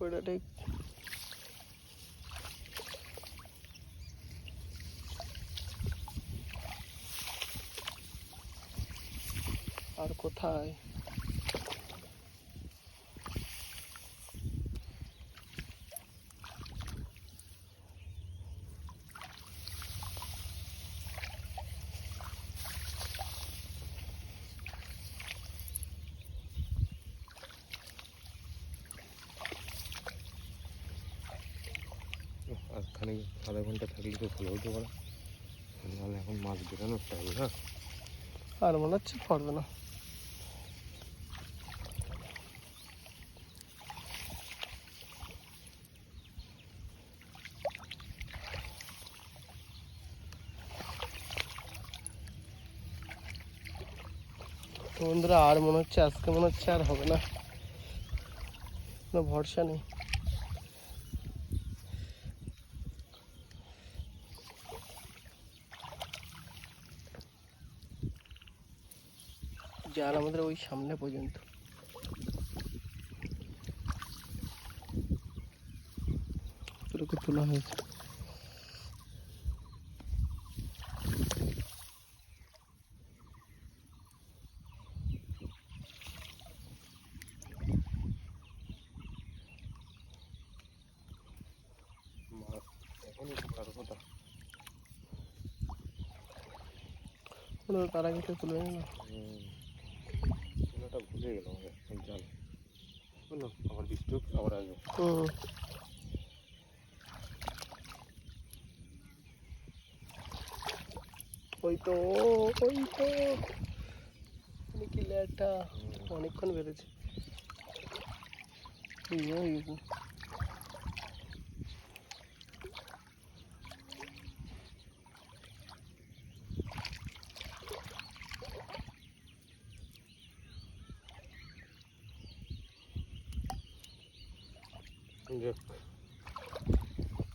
এটা ঠিক। আর কোথায়? আর খানিক আধা ঘন্টা থাকলে তো ভালো হতে পারে, নাহলে এখন মাছ বেরানোর টাইম না। আর মনে হচ্ছে পড়বে না। তো বন্ধুরা আর মনে হচ্ছে আজকে মনে হচ্ছে আর হবে না, কোনো ভরসা নেই। জাল আমাদের ওই সামনে পর্যন্ত। তোলা হয়েছে। তার আগে তো তুলে নিল। ভুলে গেল জাল, বুঝলো, আবার বৃষ্টি আবার আসবে। ওই তো কি লেটা অনেকক্ষণ বেড়েছে।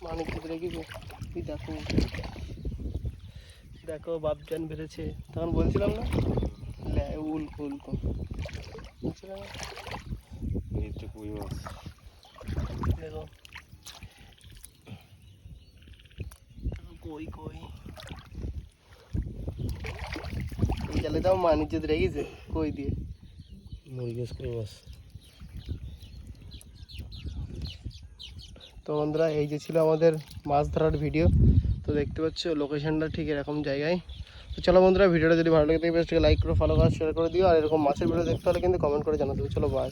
মানিক রেখেছে, তুই দেখো দেখো বাপজান বেড়েছে। তখন বলছিলাম না উল্কো বলছিলাম কই মাছ। দেখো কই এই জালে তাও মানিক যদি রেখেছে কই দিয়ে মুরগি কই মাছ। তো বন্ধুরা এই যে ছিল আমাদের মাছ ধরার ভিডিও। তো দেখতে পাচ্ছ লোকেশনটা ঠিক এরকম জায়গায়। তো চলো বন্ধুরা, ভিডিওটা যদি ভালো লাগে থাকে লাইক করো, ফলো করো, শেয়ার করে দিও। আর এরকম মাছের ভিডিও দেখতে হলে কিন্তু কমেন্ট করে জানাতে হবে। চলো বাই।